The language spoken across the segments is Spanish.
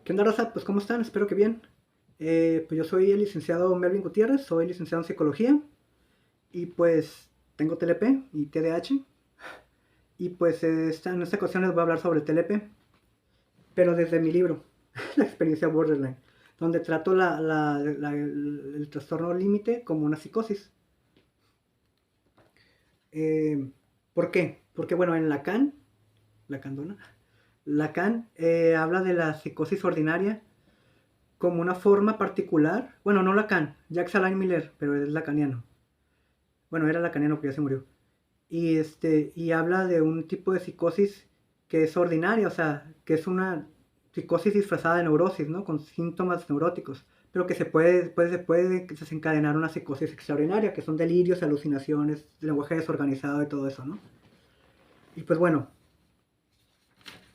¿Qué onda, raza? Pues, ¿cómo están? Espero que bien. Pues yo soy el licenciado Melvin Gutiérrez, soy licenciado en psicología y pues tengo TLP y TDAH. Y pues en esta ocasión les voy a hablar sobre el TLP, pero desde mi libro, La experiencia borderline, donde trato el trastorno límite como una psicosis. Eh, ¿Por qué? Porque bueno, en Lacan habla de la psicosis ordinaria como una forma particular, bueno, no Lacan, Jacques Alain Miller, pero es lacaniano. Bueno, era lacaniano que ya se murió. Y habla de un tipo de psicosis que es ordinaria, o sea, que es una psicosis disfrazada de neurosis, ¿no? Con síntomas neuróticos, pero que se puede desencadenar una psicosis extraordinaria, que son delirios, alucinaciones, lenguaje desorganizado y todo eso, ¿no? Y pues bueno,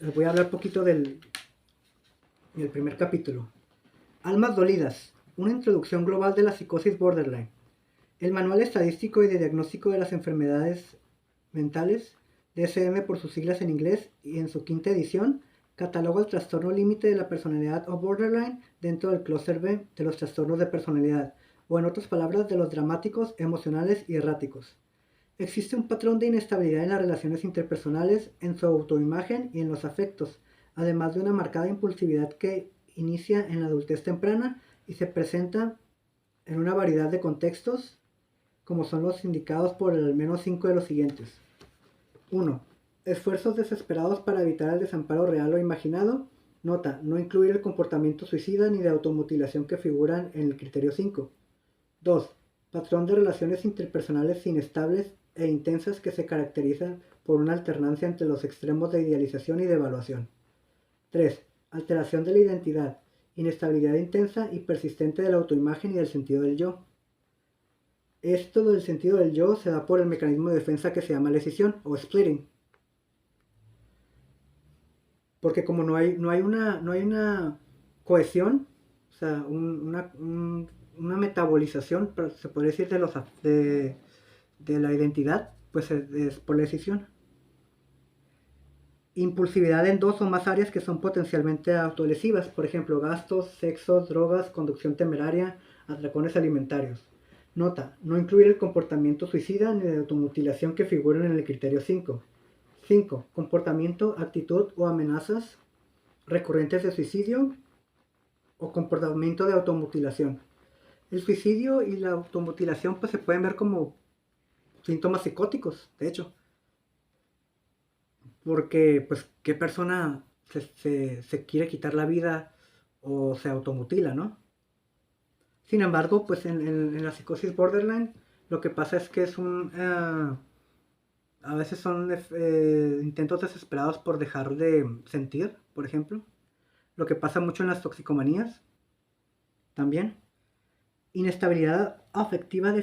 les voy a hablar un poquito del primer capítulo. Almas dolidas, una introducción global de la psicosis borderline. El Manual Estadístico y de Diagnóstico de las Enfermedades Mentales, DSM por sus siglas en inglés, y en su quinta edición, cataloga el trastorno límite de la personalidad o borderline dentro del clúster B de los trastornos de personalidad, o en otras palabras, de los dramáticos, emocionales y erráticos. Existe un patrón de inestabilidad en las relaciones interpersonales, en su autoimagen y en los afectos, además de una marcada impulsividad que inicia en la adultez temprana y se presenta en una variedad de contextos, como son los indicados por al menos 5 de los siguientes. 1. Esfuerzos desesperados para evitar el desamparo real o imaginado. Nota, no incluir el comportamiento suicida ni de automutilación que figuran en el criterio 5. 2. Patrón de relaciones interpersonales inestables e intensas que se caracterizan por una alternancia entre los extremos de idealización y de evaluación. 3. Alteración de la identidad, inestabilidad intensa y persistente de la autoimagen y del sentido del yo. Esto del sentido del yo se da por el mecanismo de defensa que se llama la escisión o splitting. Porque como no hay una cohesión, o sea, una metabolización, se podría decir, de la identidad, pues es por la decisión. Impulsividad en dos o más áreas que son potencialmente autolesivas, por ejemplo, gastos, sexo, drogas, conducción temeraria, atracones alimentarios. Nota, no incluir el comportamiento suicida ni de automutilación que figuran en el criterio 5. 5. Comportamiento, actitud o amenazas recurrentes de suicidio o comportamiento de automutilación. El suicidio y la automutilación pues se pueden ver como síntomas psicóticos, de hecho, porque pues qué persona se quiere quitar la vida o se automutila, ¿no? Sin embargo, pues en la psicosis borderline lo que pasa es que a veces son intentos desesperados por dejar de sentir, por ejemplo. Lo que pasa mucho en las toxicomanías también. Inestabilidad afectiva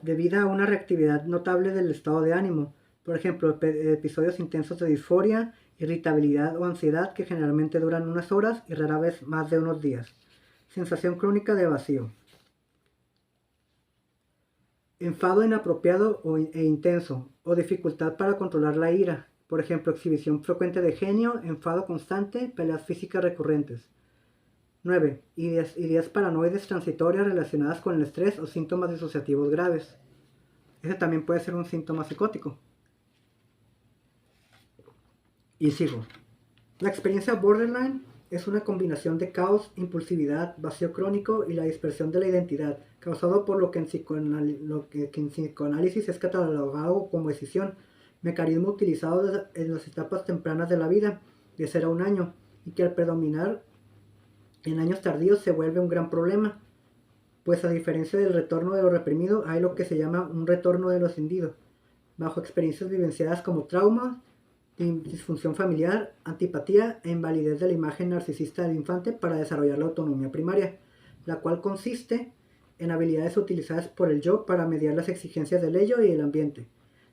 debida a una reactividad notable del estado de ánimo. Por ejemplo, episodios intensos de disforia, irritabilidad o ansiedad que generalmente duran unas horas y rara vez más de unos días. Sensación crónica de vacío. Enfado inapropiado e intenso, o dificultad para controlar la ira. Por ejemplo, exhibición frecuente de genio, enfado constante, peleas físicas recurrentes. 9. Ideas paranoides transitorias relacionadas con el estrés o síntomas disociativos graves. Ese también puede ser un síntoma psicótico. Y sigo. La experiencia borderline es una combinación de caos, impulsividad, vacío crónico y la dispersión de la identidad, causado por lo que en psicoanálisis es catalogado como decisión, mecanismo utilizado en las etapas tempranas de la vida, de 0 a 1 año, y que al predominar en años tardíos se vuelve un gran problema, pues a diferencia del retorno de lo reprimido, hay lo que se llama un retorno de lo escindido, bajo experiencias vivenciadas como trauma, disfunción familiar, antipatía e invalidez de la imagen narcisista del infante para desarrollar la autonomía primaria, la cual consiste en habilidades utilizadas por el yo para mediar las exigencias del ello y el ambiente,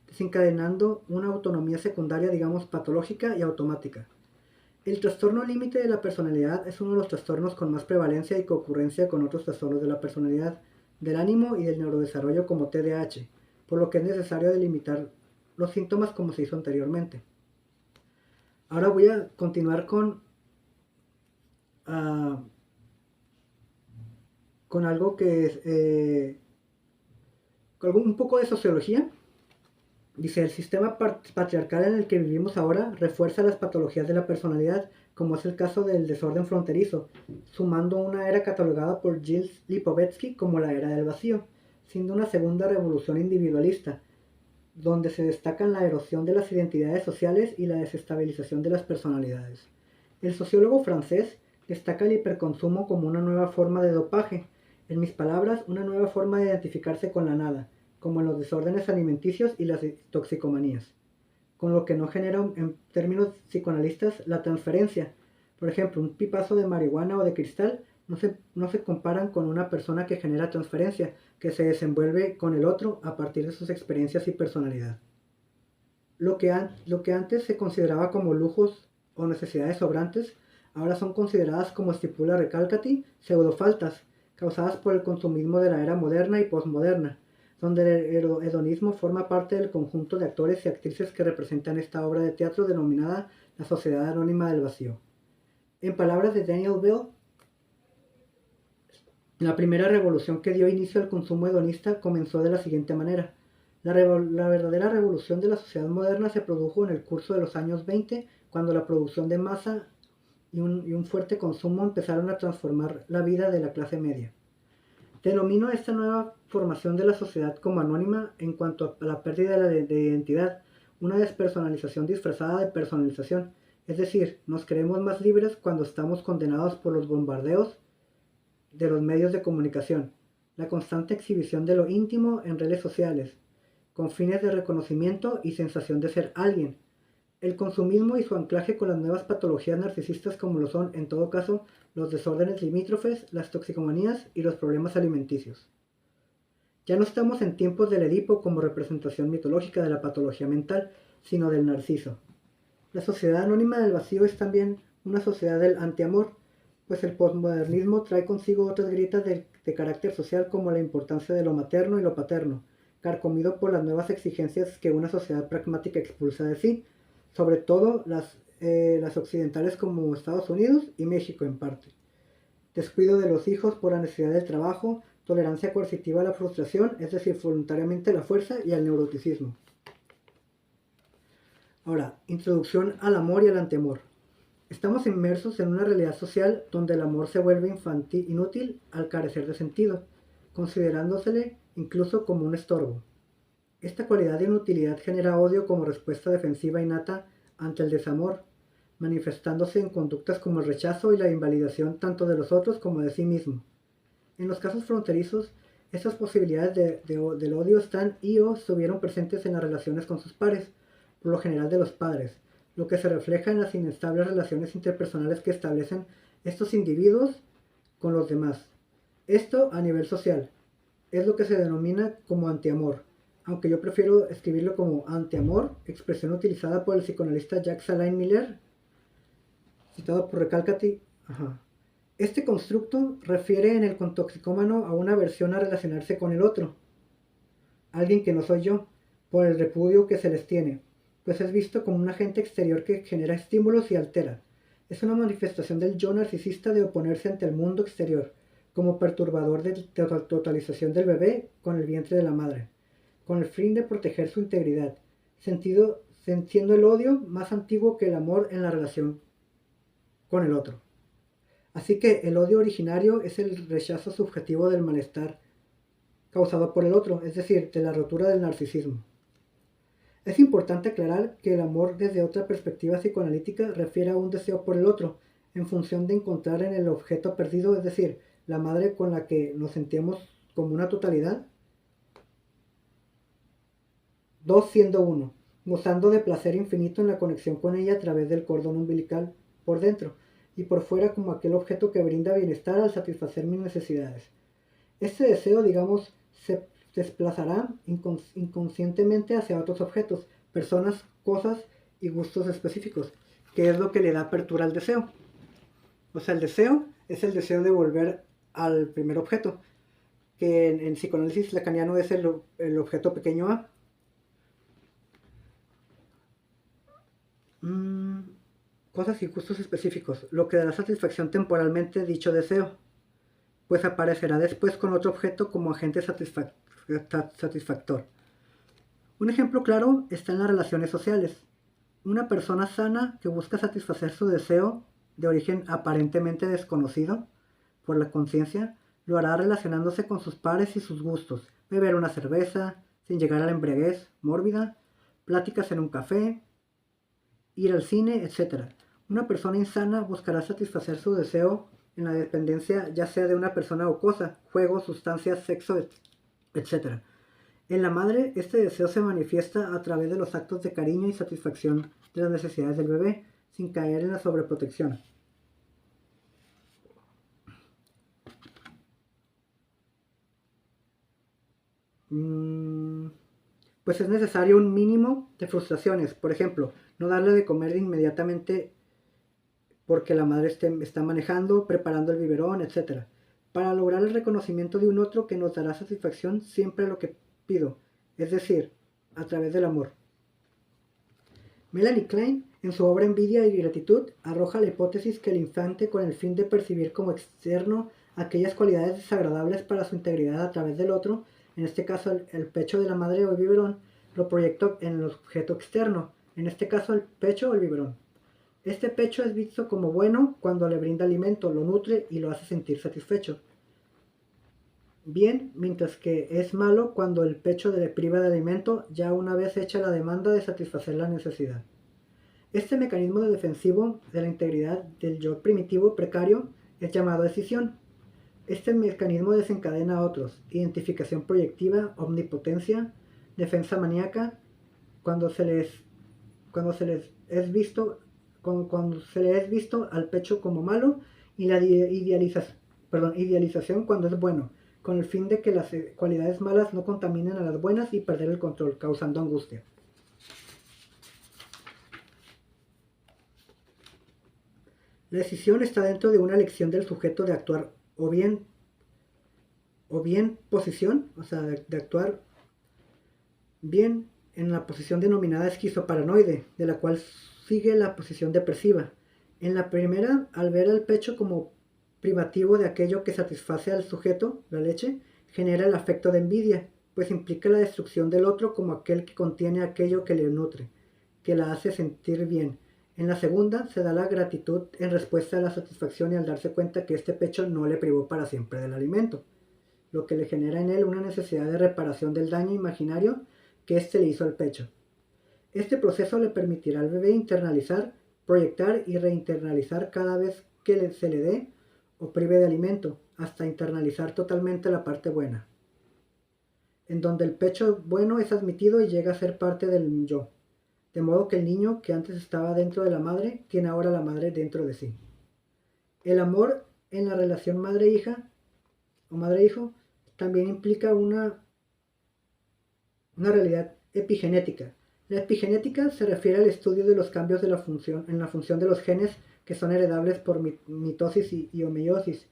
desencadenando una autonomía secundaria, digamos, patológica y automática. El trastorno límite de la personalidad es uno de los trastornos con más prevalencia y concurrencia con otros trastornos de la personalidad, del ánimo y del neurodesarrollo como TDAH, por lo que es necesario delimitar los síntomas como se hizo anteriormente. Ahora voy a continuar con ah, con algo que es con un poco de sociología. Dice, el sistema patriarcal en el que vivimos ahora refuerza las patologías de la personalidad, como es el caso del desorden fronterizo, sumando una era catalogada por Gilles Lipovetsky como la era del vacío, siendo una segunda revolución individualista, donde se destacan la erosión de las identidades sociales y la desestabilización de las personalidades. El sociólogo francés destaca el hiperconsumo como una nueva forma de dopaje, en mis palabras, una nueva forma de identificarse con la nada, como en los desórdenes alimenticios y las toxicomanías, con lo que no genera, en términos psicoanalistas, la transferencia. Por ejemplo, un pipazo de marihuana o de cristal no se comparan con una persona que genera transferencia, que se desenvuelve con el otro a partir de sus experiencias y personalidad. Lo que antes se consideraba como lujos o necesidades sobrantes, ahora son consideradas, como estipula Recalcati, pseudofaltas, causadas por el consumismo de la era moderna y posmoderna, donde el hedonismo forma parte del conjunto de actores y actrices que representan esta obra de teatro denominada La Sociedad Anónima del Vacío. En palabras de Daniel Bell, la primera revolución que dio inicio al consumo hedonista comenzó de la siguiente manera. La verdadera revolución de la sociedad moderna se produjo en el curso de los años 20, cuando la producción de masa y un fuerte consumo empezaron a transformar la vida de la clase media. Denomino esta nueva formación de la sociedad como anónima en cuanto a la pérdida de identidad, una despersonalización disfrazada de personalización. Es decir, nos creemos más libres cuando estamos condenados por los bombardeos de los medios de comunicación, la constante exhibición de lo íntimo en redes sociales, con fines de reconocimiento y sensación de ser alguien. El consumismo y su anclaje con las nuevas patologías narcisistas, como lo son, en todo caso, los desórdenes limítrofes, las toxicomanías y los problemas alimenticios. Ya no estamos en tiempos del Edipo como representación mitológica de la patología mental, sino del narciso. La sociedad anónima del vacío es también una sociedad del antiamor, pues el postmodernismo trae consigo otras grietas de carácter social, como la importancia de lo materno y lo paterno, carcomido por las nuevas exigencias que una sociedad pragmática expulsa de sí, sobre todo las occidentales como Estados Unidos y México en parte. Descuido de los hijos por la necesidad del trabajo, tolerancia coercitiva a la frustración, es decir, voluntariamente a la fuerza y al neuroticismo. Ahora, introducción al amor y al antiamor. Estamos inmersos en una realidad social donde el amor se vuelve inútil al carecer de sentido, considerándosele incluso como un estorbo. Esta cualidad de inutilidad genera odio como respuesta defensiva innata ante el desamor, manifestándose en conductas como el rechazo y la invalidación tanto de los otros como de sí mismo. En los casos fronterizos, estas posibilidades del odio están y o estuvieron presentes en las relaciones con sus pares, por lo general de los padres, lo que se refleja en las inestables relaciones interpersonales que establecen estos individuos con los demás. Esto a nivel social es lo que se denomina como antiamor, aunque yo prefiero escribirlo como antiamor, expresión utilizada por el psicoanalista Jacques Alain Miller, citado por Recalcati. Este constructo refiere en el toxicómano a una aversión a relacionarse con el otro, alguien que no soy yo, por el repudio que se les tiene, pues es visto como un agente exterior que genera estímulos y altera. Es una manifestación del yo narcisista de oponerse ante el mundo exterior, como perturbador de totalización del bebé con el vientre de la madre, con el fin de proteger su integridad, siendo el odio más antiguo que el amor en la relación con el otro. Así que el odio originario es el rechazo subjetivo del malestar causado por el otro, es decir, de la rotura del narcisismo. Es importante aclarar que el amor desde otra perspectiva psicoanalítica refiere a un deseo por el otro, en función de encontrar en el objeto perdido, es decir, la madre con la que nos sentimos como una totalidad, dos siendo uno, gozando de placer infinito en la conexión con ella a través del cordón umbilical por dentro y por fuera como aquel objeto que brinda bienestar al satisfacer mis necesidades. Este deseo, digamos, se desplazará inconscientemente hacia otros objetos, personas, cosas y gustos específicos, que es lo que le da apertura al deseo. O sea, el deseo es el deseo de volver al primer objeto, que en psicoanálisis lacaniano es el objeto pequeño a. cosas y gustos específicos, lo que dará satisfacción temporalmente dicho deseo, pues aparecerá después con otro objeto como agente satisfactor. Un ejemplo claro está en las relaciones sociales. Una persona sana que busca satisfacer su deseo de origen aparentemente desconocido por la conciencia, lo hará relacionándose con sus pares y sus gustos, beber una cerveza, sin llegar a la embriaguez mórbida, pláticas en un café, ir al cine, etc. Una persona insana buscará satisfacer su deseo en la dependencia ya sea de una persona o cosa, juegos, sustancias, sexo, etc. En la madre, este deseo se manifiesta a través de los actos de cariño y satisfacción de las necesidades del bebé, sin caer en la sobreprotección. Pues es necesario un mínimo de frustraciones. Por ejemplo, no darle de comer inmediatamente porque la madre está manejando, preparando el biberón, etc. Para lograr el reconocimiento de un otro que nos dará satisfacción siempre a lo que pido, es decir, a través del amor. Melanie Klein, en su obra Envidia y Gratitud, arroja la hipótesis que el infante, con el fin de percibir como externo aquellas cualidades desagradables para su integridad a través del otro, en este caso el pecho de la madre o el biberón, lo proyecta en el objeto externo, en este caso el pecho o el biberón. Este pecho es visto como bueno cuando le brinda alimento, lo nutre y lo hace sentir satisfecho. Bien, mientras que es malo cuando el pecho le priva de alimento ya una vez hecha la demanda de satisfacer la necesidad. Este mecanismo defensivo de la integridad del yo primitivo precario es llamado escisión. Este mecanismo desencadena otros: identificación proyectiva, omnipotencia, defensa maníaca, cuando se les es visto al pecho como malo, y la idealización cuando es bueno, con el fin de que las cualidades malas no contaminen a las buenas y perder el control, causando angustia. La decisión está dentro de una elección del sujeto de actuar o bien posición, o sea, de actuar bien en la posición denominada esquizoparanoide, de la cual sigue la posición depresiva. En la primera, al ver el pecho como privativo de aquello que satisface al sujeto, la leche, genera el afecto de envidia, pues implica la destrucción del otro como aquel que contiene aquello que le nutre, que la hace sentir bien. En la segunda, se da la gratitud en respuesta a la satisfacción y al darse cuenta que este pecho no le privó para siempre del alimento, lo que le genera en él una necesidad de reparación del daño imaginario que éste le hizo al pecho. Este proceso le permitirá al bebé internalizar, proyectar y reinternalizar cada vez que se le dé o prive de alimento, hasta internalizar totalmente la parte buena, en donde el pecho bueno es admitido y llega a ser parte del yo, de modo que el niño que antes estaba dentro de la madre tiene ahora la madre dentro de sí. El amor en la relación madre-hija o madre-hijo también implica una realidad epigenética. La epigenética se refiere al estudio de los cambios en la función de los genes que son heredables por mitosis y homeosis,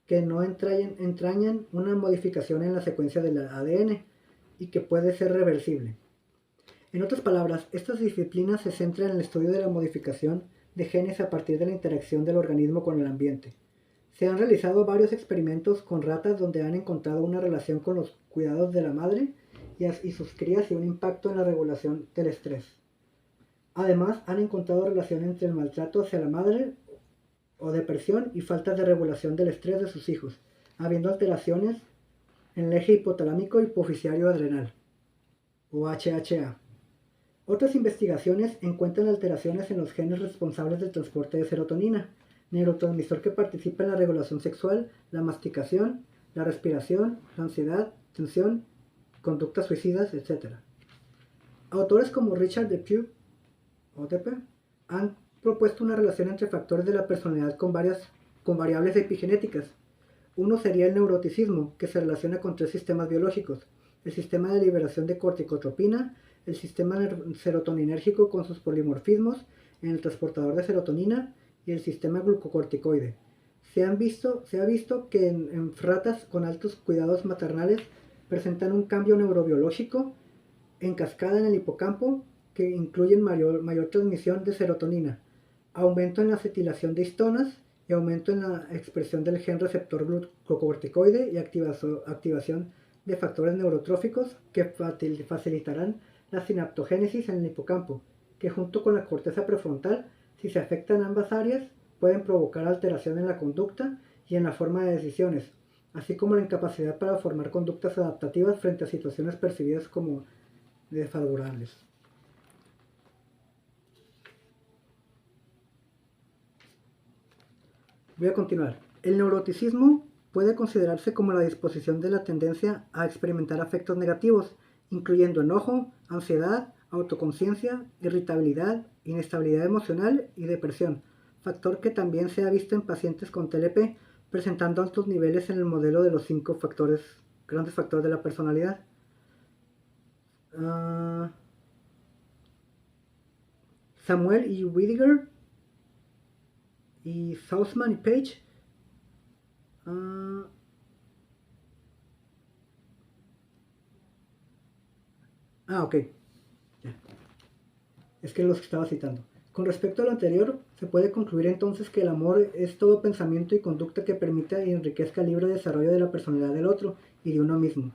que no entrañan una modificación en la secuencia del ADN y que puede ser reversible. En otras palabras, estas disciplinas se centran en el estudio de la modificación de genes a partir de la interacción del organismo con el ambiente. Se han realizado varios experimentos con ratas donde han encontrado una relación con los cuidados de la madre y sus crías y un impacto en la regulación del estrés. Además, han encontrado relación entre el maltrato hacia la madre o depresión y falta de regulación del estrés de sus hijos, habiendo alteraciones en el eje hipotalámico hipofisiario adrenal, o HHA. Otras investigaciones encuentran alteraciones en los genes responsables del transporte de serotonina, neurotransmisor que participa en la regulación sexual, la masticación, la respiración, la ansiedad, tensión, conductas suicidas, etc. Autores como Richard Depew han propuesto una relación entre factores de la personalidad con variables epigenéticas. Uno sería el neuroticismo, que se relaciona con 3 sistemas biológicos: el sistema de liberación de corticotropina, el sistema serotoninérgico con sus polimorfismos en el transportador de serotonina y el sistema glucocorticoide. Se ha visto que en ratas con altos cuidados maternales presentan un cambio neurobiológico en cascada en el hipocampo que incluye mayor transmisión de serotonina, aumento en la acetilación de histonas y aumento en la expresión del gen receptor glucocorticoide y activación de factores neurotróficos que facilitarán la sinaptogénesis en el hipocampo, que junto con la corteza prefrontal, si se afectan ambas áreas, pueden provocar alteración en la conducta y en la forma de decisiones, así como la incapacidad para formar conductas adaptativas frente a situaciones percibidas como desfavorables. Voy a continuar. El neuroticismo puede considerarse como la disposición de la tendencia a experimentar afectos negativos, incluyendo enojo, ansiedad, autoconciencia, irritabilidad, inestabilidad emocional y depresión, factor que también se ha visto en pacientes con TLP, presentando altos niveles en el modelo de los 5 grandes factores de la personalidad. Samuel y Whittaker y Southman y Page ok. Ya. Es que los estaba citando. Con respecto a lo anterior, se puede concluir entonces que el amor es todo pensamiento y conducta que permita y enriquezca el libre desarrollo de la personalidad del otro y de uno mismo.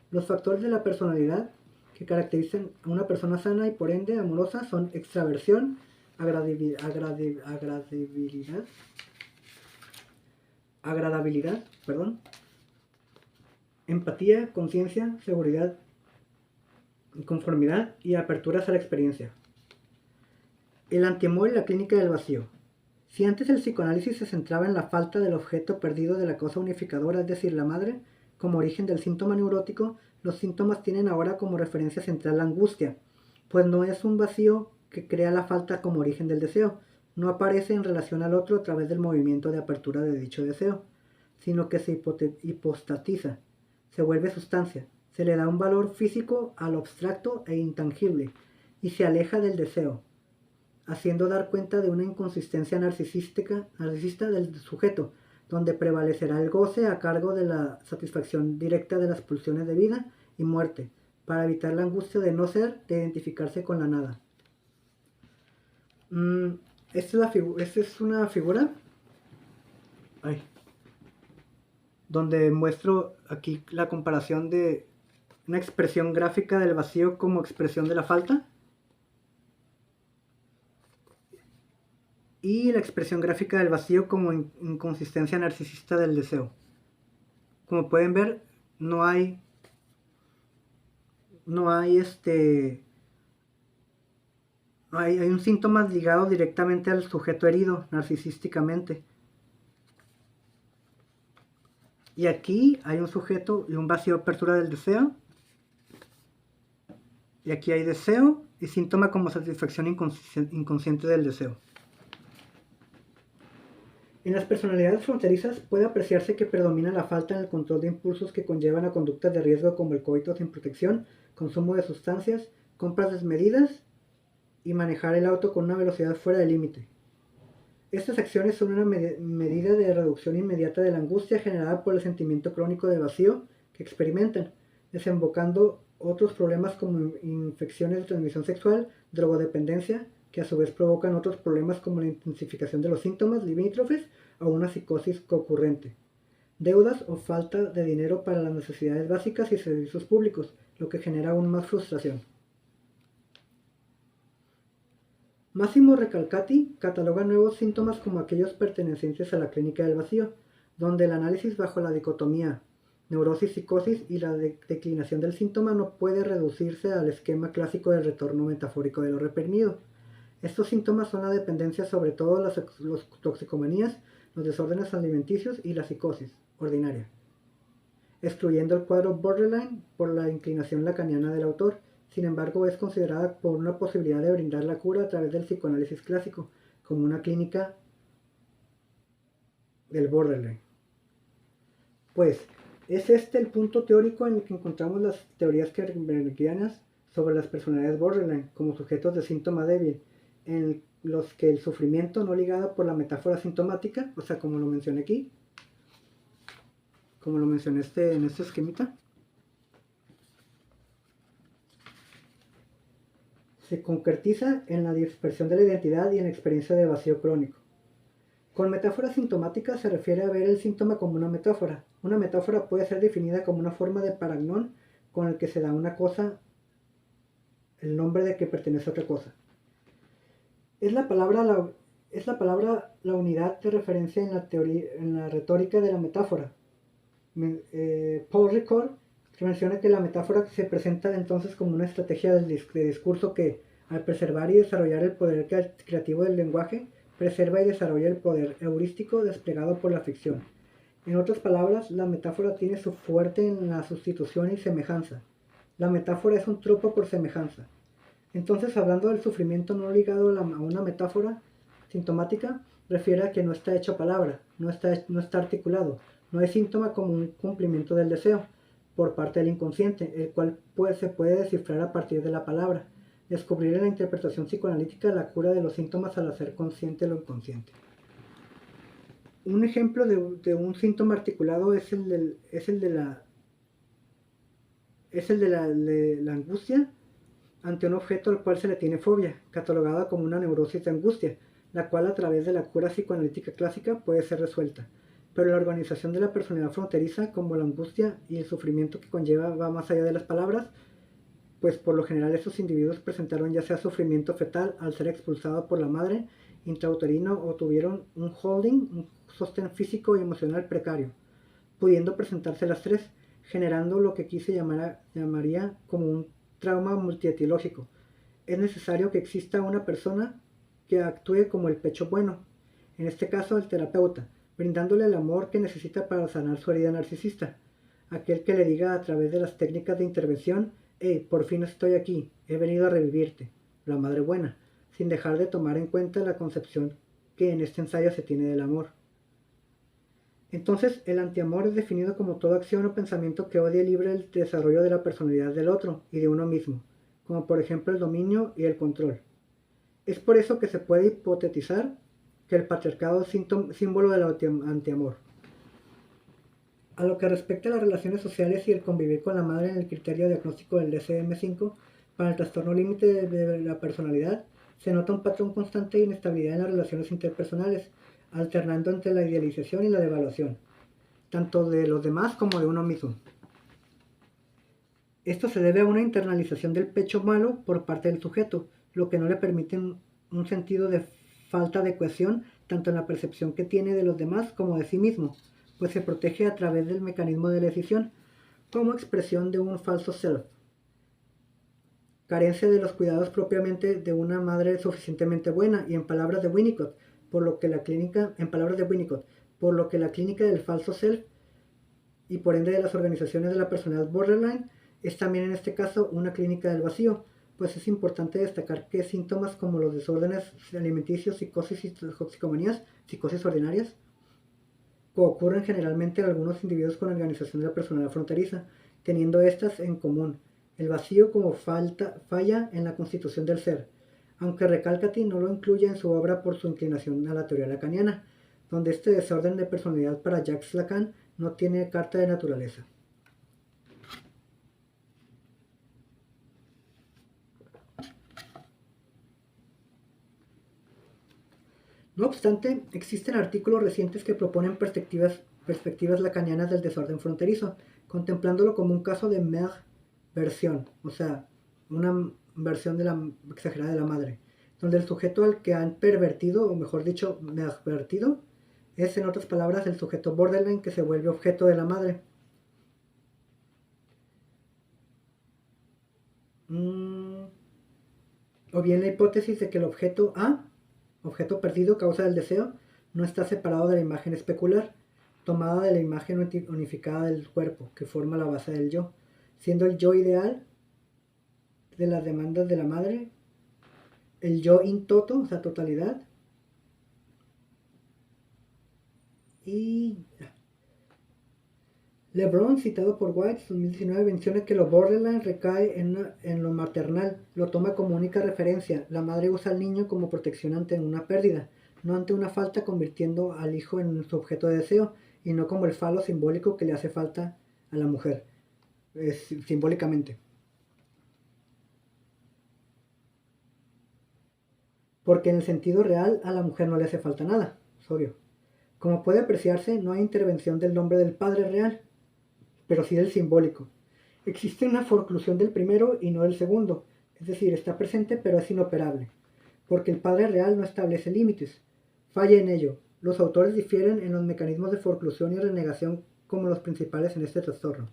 Los factores de la personalidad que caracterizan a una persona sana y por ende amorosa son extraversión, agradabilidad, empatía, conciencia, seguridad, conformidad y aperturas a la experiencia. El antiamor y la clínica del vacío. Si antes el psicoanálisis se centraba en la falta del objeto perdido de la cosa unificadora, es decir, la madre, como origen del síntoma neurótico, los síntomas tienen ahora como referencia central la angustia, pues no es un vacío que crea la falta como origen del deseo, no aparece en relación al otro a través del movimiento de apertura de dicho deseo, sino que se hipostatiza, se vuelve sustancia, se le da un valor físico a lo abstracto e intangible, y se aleja del deseo, haciendo dar cuenta de una inconsistencia narcisista del sujeto, donde prevalecerá el goce a cargo de la satisfacción directa de las pulsiones de vida y muerte, para evitar la angustia de no ser, de identificarse con la nada. Esta es una figura donde muestro aquí la comparación de una expresión gráfica del vacío como expresión de la falta y la expresión gráfica del vacío como inconsistencia narcisista del deseo. Como pueden ver, hay un síntoma ligado directamente al sujeto herido narcisísticamente. Y aquí hay un sujeto y un vacío apertura del deseo. Y aquí hay deseo y síntoma como satisfacción inconsciente del deseo. En las personalidades fronterizas puede apreciarse que predomina la falta en el control de impulsos que conllevan a conductas de riesgo como el coito sin protección, consumo de sustancias, compras desmedidas y manejar el auto con una velocidad fuera de límite. Estas acciones son una medida de reducción inmediata de la angustia generada por el sentimiento crónico de vacío que experimentan, desembocando otros problemas como infecciones de transmisión sexual, drogodependencia, que a su vez provocan otros problemas como la intensificación de los síntomas limítrofes o una psicosis concurrente, deudas o falta de dinero para las necesidades básicas y servicios públicos, lo que genera aún más frustración. Massimo Recalcati cataloga nuevos síntomas como aquellos pertenecientes a la clínica del vacío, donde el análisis bajo la dicotomía neurosis-psicosis y la declinación del síntoma no puede reducirse al esquema clásico del retorno metafórico de lo reprimido. Estos síntomas son la dependencia, sobre todo las toxicomanías, los desórdenes alimenticios y la psicosis ordinaria, excluyendo el cuadro borderline por la inclinación lacaniana del autor. Sin embargo, es considerada por una posibilidad de brindar la cura a través del psicoanálisis clásico, como una clínica del borderline. Pues, es este el punto teórico en el que encontramos las teorías kernbergianas sobre las personalidades borderline como sujetos de síntoma débil, en los que el sufrimiento no ligado por la metáfora sintomática, o sea, como lo mencioné aquí, como lo mencioné en este esquemita, se concretiza en la dispersión de la identidad y en la experiencia de vacío crónico. Con metáfora sintomática se refiere a ver el síntoma como una metáfora. Una metáfora puede ser definida como una forma de paragnón con el que se da a una cosa el nombre de que pertenece a otra cosa. Es la palabra la unidad de referencia en la retórica de la metáfora. Paul Ricoeur menciona que la metáfora se presenta entonces como una estrategia de discurso que, al preservar y desarrollar el poder creativo del lenguaje, preserva y desarrolla el poder heurístico desplegado por la ficción. En otras palabras, la metáfora tiene su fuerte en la sustitución y semejanza. La metáfora es un tropo por semejanza. Entonces, hablando del sufrimiento no ligado a una metáfora sintomática, refiere a que no está hecho palabra, no está articulado, no hay síntoma como un cumplimiento del deseo por parte del inconsciente, el cual se puede descifrar a partir de la palabra, descubrir en la interpretación psicoanalítica la cura de los síntomas al hacer consciente lo inconsciente. Un ejemplo de un síntoma articulado es el de la angustia ante un objeto al cual se le tiene fobia, catalogada como una neurosis de angustia, la cual a través de la cura psicoanalítica clásica puede ser resuelta. Pero la organización de la personalidad fronteriza, como la angustia y el sufrimiento que conlleva, va más allá de las palabras, pues por lo general estos individuos presentaron ya sea sufrimiento fetal al ser expulsado por la madre intrauterino o tuvieron un holding, un sostén físico y emocional precario, pudiendo presentarse las tres, generando lo que aquí se llamaría como un trauma multietiológico. Es necesario que exista una persona que actúe como el pecho bueno, en este caso el terapeuta, brindándole el amor que necesita para sanar su herida narcisista. Aquel que le diga a través de las técnicas de intervención: hey, por fin estoy aquí, he venido a revivirte, la madre buena, sin dejar de tomar en cuenta la concepción que en este ensayo se tiene del amor. Entonces, el antiamor es definido como toda acción o pensamiento que odia libre el desarrollo de la personalidad del otro y de uno mismo, como por ejemplo el dominio y el control. Es por eso que se puede hipotetizar que el patriarcado es símbolo del antiamor. A lo que respecta a las relaciones sociales y el convivir con la madre en el criterio diagnóstico del DSM-5, para el trastorno límite de la personalidad, se nota un patrón constante de inestabilidad en las relaciones interpersonales, alternando entre la idealización y la devaluación, tanto de los demás como de uno mismo. Esto se debe a una internalización del pecho malo por parte del sujeto, lo que no le permite un sentido de falta de cohesión tanto en la percepción que tiene de los demás como de sí mismo, pues se protege a través del mecanismo de la decisión, como expresión de un falso self. Carece de los cuidados propiamente de una madre suficientemente buena y en palabras de Winnicott, por lo que la clínica del falso self y por ende de las organizaciones de la personalidad borderline es también en este caso una clínica del vacío, pues es importante destacar que síntomas como los desórdenes alimenticios, psicosis y toxicomanías, psicosis ordinarias, ocurren generalmente en algunos individuos con organización de la personalidad fronteriza, teniendo estas en común el vacío como falla en la constitución del ser, aunque Recalcati no lo incluye en su obra por su inclinación a la teoría lacaniana, donde este desorden de personalidad para Jacques Lacan no tiene carta de naturaleza. No obstante, existen artículos recientes que proponen perspectivas lacanianas del desorden fronterizo, contemplándolo como un caso de versión, o sea, una versión exagerada de la madre, donde el sujeto al que han pervertido, o mejor dicho, pervertido, es en otras palabras el sujeto borderline que se vuelve objeto de la madre. O bien la hipótesis de que el objeto A, objeto perdido causa del deseo, no está separado de la imagen especular, tomada de la imagen unificada del cuerpo, que forma la base del yo, siendo el yo ideal de las demandas de la madre, el yo in toto, o sea, totalidad, y LeBron, citado por White 2019, menciona que lo borderline recae en lo maternal, lo toma como única referencia. La madre usa al niño como protección ante una pérdida, no ante una falta, convirtiendo al hijo en su objeto de deseo, y no como el falo simbólico que le hace falta a la mujer, simbólicamente. porque en el sentido real a la mujer no le hace falta nada, es obvio. Como puede apreciarse, no hay intervención del nombre del padre real, pero sí del simbólico. Existe una forclusión del primero y no del segundo, es decir, está presente pero es inoperable, porque el padre real no establece límites. Falla en ello. Los autores difieren en los mecanismos de forclusión y renegación como los principales en este trastorno.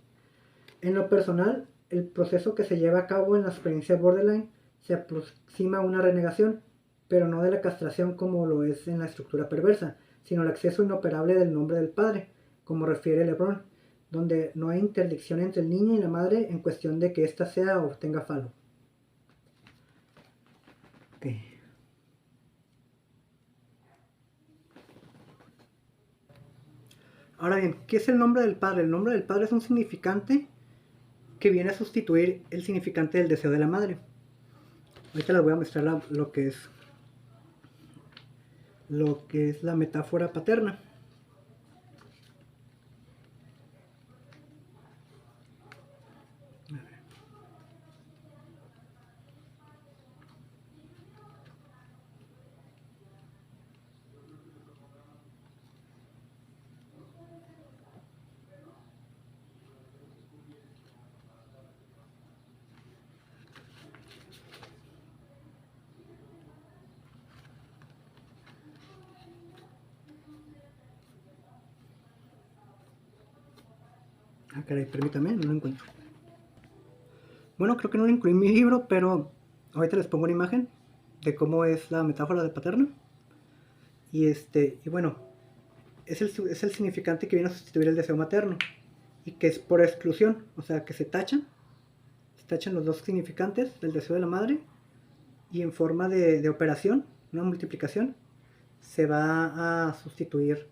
En lo personal, el proceso que se lleva a cabo en la experiencia borderline se aproxima a una renegación, pero no de la castración como lo es en la estructura perversa, sino el acceso inoperable del nombre del padre, como refiere LeBron, donde no hay interdicción entre el niño y la madre en cuestión de que ésta sea o tenga falo. Okay. Ahora bien, ¿qué es el nombre del padre? El nombre del padre es un significante que viene a sustituir el significante del deseo de la madre. Ahorita les voy a mostrar lo que es la metáfora paterna. Ah, caray, permítame, no lo encuentro. Bueno, creo que no lo incluí en mi libro, pero ahorita les pongo una imagen de cómo es la metáfora de paterna. Y bueno, es el significante que viene a sustituir el deseo materno. Y que es por exclusión, o sea, que se tachan los dos significantes del deseo de la madre. Y en forma de operación, una multiplicación, se va a sustituir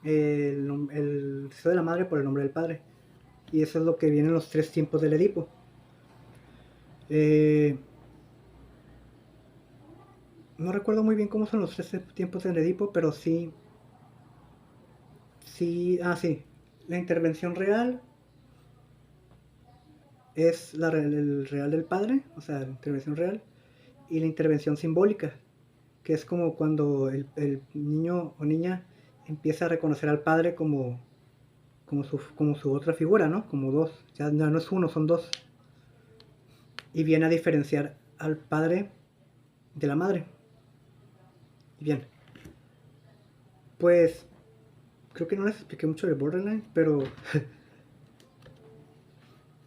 el deseo de la madre por el nombre del padre. Y eso es lo que viene en los 3 tiempos del Edipo. No recuerdo muy bien cómo son los 3 tiempos del Edipo, pero sí. Sí. La intervención real es el real del padre, o sea, la intervención real. Y la intervención simbólica, que es como cuando el niño o niña empieza a reconocer al padre como su otra figura, ¿no? Como dos. Ya no es uno, son dos. Y viene a diferenciar al padre de la madre. Bien. Pues creo que no les expliqué mucho de Borderline, pero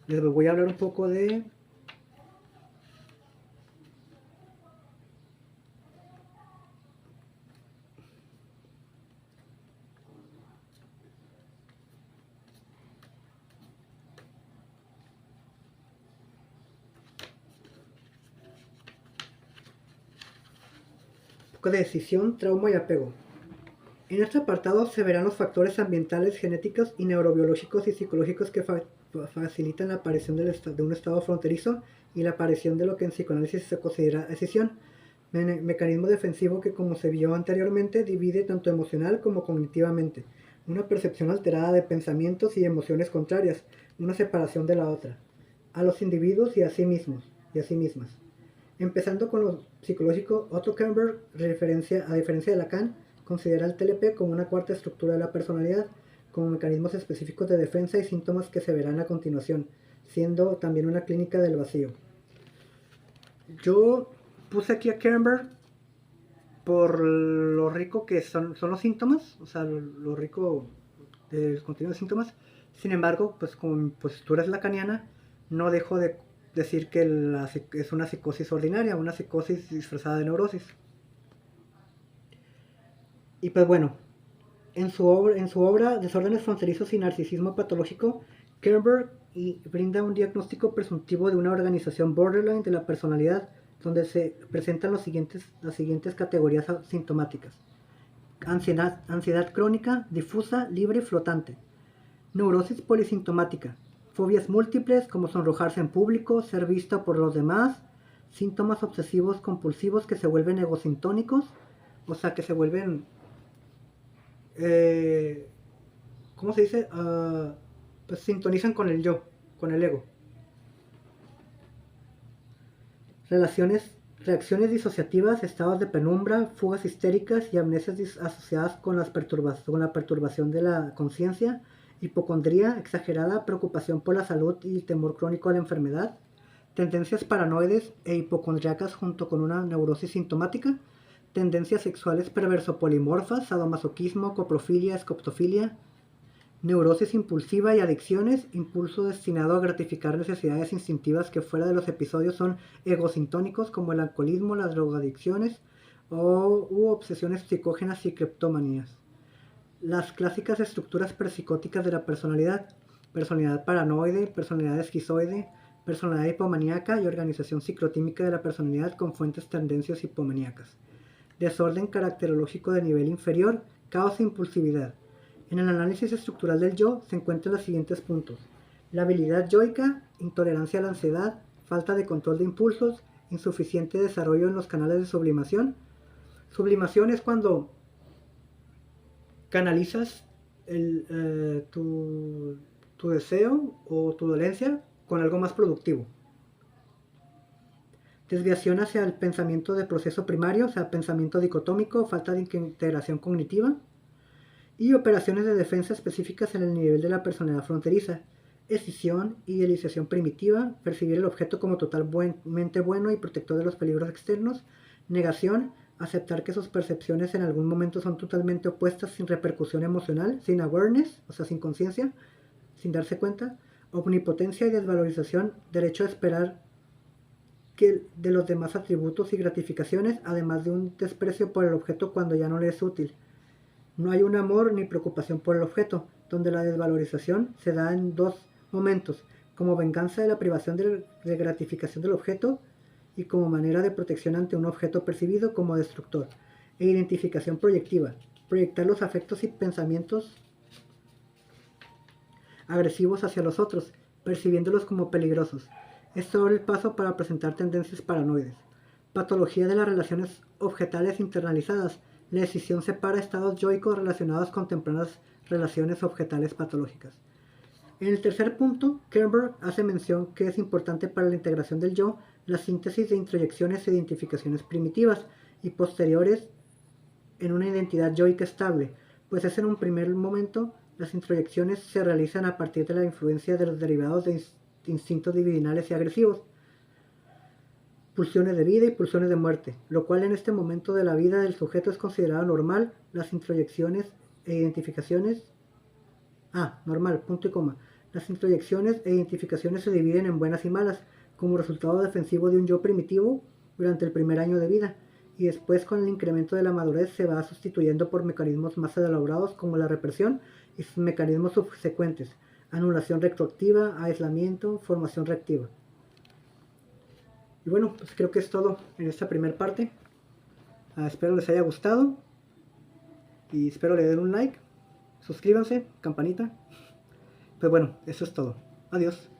les voy a hablar un poco de de decisión, trauma y apego. En este apartado se verán los factores ambientales, genéticos y neurobiológicos y psicológicos que facilitan la aparición de un estado fronterizo y la aparición de lo que en psicoanálisis se considera escisión, mecanismo defensivo que, como se vio anteriormente, divide tanto emocional como cognitivamente, una percepción alterada de pensamientos y emociones contrarias, una separación de la otra, a los individuos y a sí mismos y a sí mismas. Empezando con lo psicológico, Otto Kernberg, a diferencia de Lacan, considera el TLP como una cuarta estructura de la personalidad, como mecanismos específicos de defensa y síntomas que se verán a continuación, siendo también una clínica del vacío. Yo puse aquí a Kernberg por lo rico que son los síntomas, o sea, lo rico del contenido de síntomas. Sin embargo, pues como mi postura es lacaniana, no dejo de decir que es una psicosis ordinaria, una psicosis disfrazada de neurosis. Y pues bueno, en su obra Desórdenes fronterizos y narcisismo patológico, Kernberg brinda un diagnóstico presuntivo de una organización borderline de la personalidad, donde se presentan las siguientes categorías sintomáticas: ansiedad crónica, difusa, libre y flotante; neurosis polisintomática, fobias múltiples como sonrojarse en público, ser vista por los demás; síntomas obsesivos compulsivos que se vuelven egosintónicos, o sea, que se vuelven ¿cómo se dice? Pues sintonizan con el yo, con el ego. reacciones disociativas, estados de penumbra, fugas histéricas y amnesias asociadas con la perturbación de la conciencia, hipocondría exagerada, preocupación por la salud y temor crónico a la enfermedad, tendencias paranoides e hipocondriacas junto con una neurosis sintomática, tendencias sexuales perverso-polimorfas, sadomasoquismo, coprofilia, escoptofilia, neurosis impulsiva y adicciones, impulso destinado a gratificar necesidades instintivas que fuera de los episodios son egosintónicos como el alcoholismo, las drogadicciones u obsesiones psicógenas y cleptomanías. Las clásicas estructuras persicóticas de la personalidad: personalidad paranoide, personalidad esquizoide, personalidad hipomaníaca y organización ciclotímica de la personalidad con fuentes tendencias hipomaníacas. Desorden caracterológico de nivel inferior, caos e impulsividad. En el análisis estructural del yo se encuentran los siguientes puntos: la habilidad yoica, intolerancia a la ansiedad, falta de control de impulsos, insuficiente desarrollo en los canales de sublimación. Sublimación es cuando canalizas tu deseo o tu dolencia con algo más productivo. Desviación hacia el pensamiento de proceso primario, o sea, pensamiento dicotómico, falta de integración cognitiva. Y operaciones de defensa específicas en el nivel de la personalidad fronteriza: escisión, idealización primitiva, percibir el objeto como totalmente bueno y protector de los peligros externos, negación, aceptar que sus percepciones en algún momento son totalmente opuestas sin repercusión emocional, sin awareness, o sea, sin conciencia, sin darse cuenta, omnipotencia y desvalorización, derecho a esperar que de los demás atributos y gratificaciones, además de un desprecio por el objeto cuando ya no le es útil. No hay un amor ni preocupación por el objeto, donde la desvalorización se da en dos momentos: como venganza de la privación de gratificación del objeto y como manera de protección ante un objeto percibido como destructor. E identificación proyectiva: proyectar los afectos y pensamientos agresivos hacia los otros, percibiéndolos como peligrosos. Esto abre el paso para presentar tendencias paranoides. Patología de las relaciones objetales internalizadas: la escisión separa estados yoicos relacionados con tempranas relaciones objetales patológicas. En el tercer punto, Kernberg hace mención que es importante para la integración del yo la síntesis de introyecciones e identificaciones primitivas y posteriores en una identidad yoica estable, pues es en un primer momento las introyecciones se realizan a partir de la influencia de los derivados de instintos libidinales y agresivos, pulsiones de vida y pulsiones de muerte, lo cual en este momento de la vida del sujeto es considerado normal. Las introyecciones e identificaciones normal, punto y coma. Las introyecciones e identificaciones se dividen en buenas y malas, como resultado defensivo de un yo primitivo durante el primer año de vida, y después con el incremento de la madurez se va sustituyendo por mecanismos más elaborados como la represión y sus mecanismos subsecuentes: anulación retroactiva, aislamiento, formación reactiva. Y bueno, pues creo que es todo en esta primera parte. Espero les haya gustado y espero le den un like, suscríbanse, campanita. Pues bueno, eso es todo. Adiós.